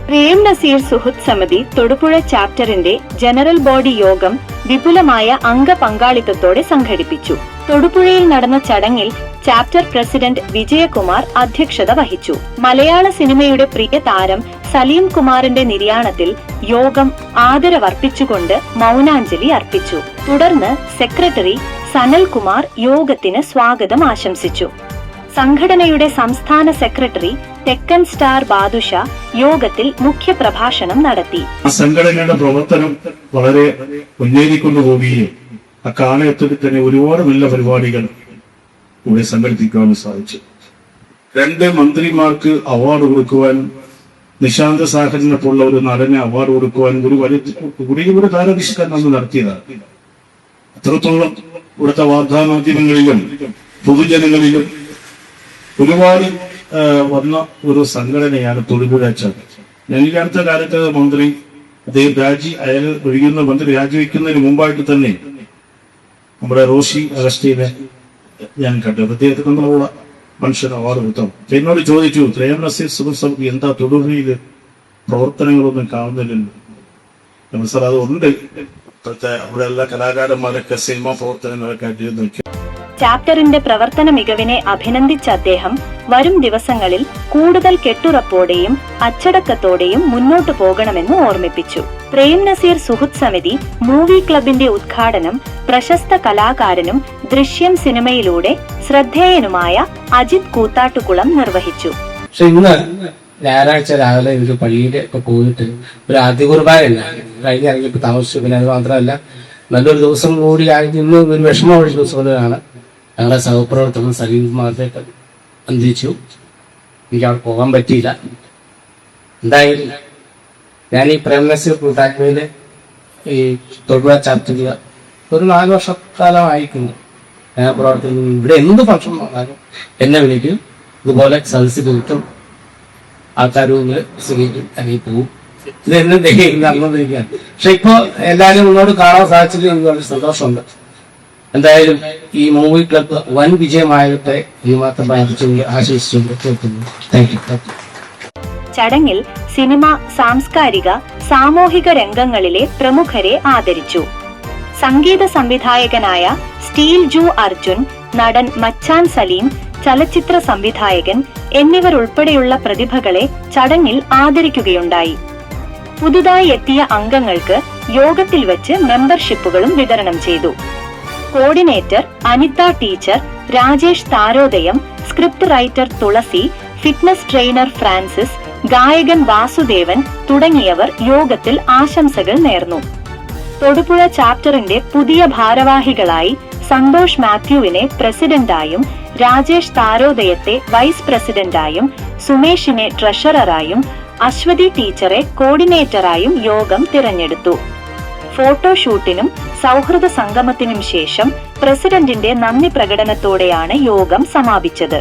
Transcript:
പ്രേം നസീർ സുഹൃത്ത് സമിതി Thodupuzha ചാപ്റ്ററിന്റെ general body യോഗം വിപുലമായ അംഗപങ്കാളിത്തത്തോടെ സംഘടിപ്പിച്ചു. തൊടുപുഴയിൽ നടന്ന ചടങ്ങിൽ ചാപ്റ്റർ പ്രസിഡന്റ് വിജയകുമാർ അധ്യക്ഷത വഹിച്ചു. മലയാള സിനിമയുടെ പ്രിയ താരം സലീം കുമാറിന്റെ നിര്യാണത്തിൽ യോഗം ആദരവർപ്പിച്ചുകൊണ്ട് മൗനാഞ്ജലി അർപ്പിച്ചു. തുടർന്ന് സെക്രട്ടറി സനൽകുമാർ യോഗത്തിന് സ്വാഗതം ആശംസിച്ചു. സംഘടനയുടെ സംസ്ഥാന സെക്രട്ടറി തെക്കൻ സ്റ്റാർ ബാദുഷ യോഗത്തിൽ മുഖ്യ പ്രഭാഷണം നടത്തി. സംഘടനയുടെ പ്രവർത്തനം വളരെ മുന്നേറിക്കൊണ്ടുപോവുകയും അക്കാലഘട്ടത്തിൽ തന്നെ ഒരുപാട് നല്ല പരിപാടികൾ ഇവിടെ സംഘടിപ്പിക്കുവാൻ സാധിച്ചു. 2 മന്ത്രിമാർക്ക് അവാർഡ് കൊടുക്കുവാൻ, നിശാന്ത സാഹറിനെ പോലുള്ള ഒരു നടന് അവാർഡ് കൊടുക്കുവാൻ ഒരു താരാവിഷ്കരണം അന്ന് നടത്തിയതാണ്. അത്രത്തോളം ഇവിടുത്തെ വാർത്താമാധ്യമങ്ങളിലും പൊതുജനങ്ങളിലും ഒരുപാട് വന്ന ഒരു സംഘടനയാണ് തൊടുപുഴ ചാപ്റ്റർ. ഞങ്ങൾ അടുത്ത കാലത്ത് മന്ത്രി അദ്ദേഹം മന്ത്രി രാജിവെക്കുന്നതിന് മുമ്പായിട്ട് തന്നെ നമ്മുടെ റോഷി അഗസ്റ്റീനെ ഞാൻ കണ്ടു. അദ്ദേഹത്തിന് നമ്മളുള്ള മനുഷ്യൻ അവാർഡ് കൊടുത്തു. എന്നോട് ചോദിച്ചു, പ്രേം നസീർ സുഹൃത്ത് സമിതി എന്താ തൊടുപുഴയിൽ പ്രവർത്തനങ്ങളൊന്നും കാണുന്നില്ലല്ലോ. സാർ അതുണ്ട്. ഇപ്പോഴത്തെ അവിടെ എല്ലാ കലാകാരന്മാരൊക്കെ സിനിമാ പ്രവർത്തനങ്ങളൊക്കെ ആയിട്ട് ചാപ്റ്ററിന്റെ പ്രവർത്തന മികവിനെ അഭിനന്ദിച്ച അദ്ദേഹം വരും ദിവസങ്ങളിൽ കൂടുതൽ കെട്ടുറപ്പോടെയും അച്ചടക്കത്തോടെയും മുന്നോട്ടു പോകണമെന്ന് ഓർമ്മിപ്പിച്ചു. പ്രേം നസീർ സുഹൃത്ത് സമിതി മൂവി ക്ലബിന്റെ ഉദ്ഘാടനം പ്രശസ്ത കലാകാരനും ദൃശ്യം സിനിമയിലൂടെ ശ്രദ്ധേയനുമായ അജിത് കൂത്താട്ടുകുളം നിർവഹിച്ചു. ഇന്ന് ഞായറാഴ്ച രാവിലെ ഒരു പള്ളിയിൽ പോയിട്ട് ഒരു ആദ്യ കുർബാന കഴിഞ്ഞ ഇറങ്ങിയപ്പോൾ താമസിച്ചു. പിന്നെ അത് മാത്രമല്ല നല്ലൊരു ദിവസം കൂടി ആയിട്ട് ഇന്ന് ഒരു വിഷമമുള്ള ദിവസമാണ്. ഞങ്ങളുടെ സഹപ്രവർത്തകൻ സലീം കുമാറിലേക്ക് അന്തിച്ചു. എനിക്ക് അവിടെ പോകാൻ പറ്റിയില്ല. എന്തായാലും ഞാൻ ഈ പ്രേം നസീർ കൂട്ടായ്മയിലെ ഈ തൊടുപുഴ ചാപ്റ്ററിൽ ഒരു 4 വർഷക്കാലമായിരിക്കുന്നു ഞാൻ പ്രവർത്തിക്കുന്നു. ഇവിടെ എന്ത് ഫംഗ്ഷൻ വന്നാലും എന്നെ വിളിക്കും. ഇതുപോലെ സദസ്സിൽ കിട്ടും, ആൾക്കാരും സ്വീകരിക്കും, അല്ലെങ്കിൽ പോവും. ഇത് എന്നെ നടന്നുകൊണ്ടിരിക്കുകയാണ്. പക്ഷെ ഇപ്പൊ എല്ലാവരും മുന്നോട്ട് കാണാൻ സാധിച്ചതിൽ എനിക്ക് വളരെ സന്തോഷമുണ്ട്. എന്തായാലും ഈ മൂവി ക്ലബ്ബ് വൻ വിജയമായിട്ട് ഈ മാത്രം ആശംസിച്ചുകൊണ്ട് താങ്ക് യു. ചടങ്ങിൽ സിനിമ, സാംസ്കാരിക, സാമൂഹിക രംഗങ്ങളിലെ പ്രമുഖരെ ആദരിച്ചു. സംഗീത സംവിധായകനായ സ്റ്റീൽ ജു അർജുൻ, നടൻ മച്ചാൻ സലീം, ചലച്ചിത്ര സംവിധായകൻ എന്നിവരുൾപ്പെടെയുള്ള പ്രതിഭകളെ ചടങ്ങിൽ ആദരിക്കുകയുണ്ടായി. പുതുതായി എത്തിയ അംഗങ്ങൾക്ക് യോഗത്തിൽ വെച്ച് മെമ്പർഷിപ്പുകളും വിതരണം ചെയ്തു. Coordinator Anitha teacher, Rajesh Tharodayam, script writer Thulasi, fitness trainer Francis, ഗായകൻ വാസുദേവൻ തുടങ്ങിയവർ യോഗത്തിൽ ആശംസകൾ നേർന്നു. തൊടുപുഴ ചാപ്റ്ററിന്റെ പുതിയ ഭാരവാഹികളായി സന്തോഷ് മാത്യുവിനെ പ്രസിഡന്റായും, രാജേഷ് താരോദയത്തെ വൈസ് പ്രസിഡന്റായും, സുമേഷിനെ ട്രഷററായും, അശ്വതി ടീച്ചറെ കോർഡിനേറ്ററായും യോഗം തിരഞ്ഞെടുത്തു. ഫോട്ടോഷൂട്ടിനും സൗഹൃദ സംഗമത്തിനും ശേഷം പ്രസിഡന്റിന്റെ നന്ദി പ്രകടനത്തോടെയാണ് യോഗം സമാപിച്ചത്.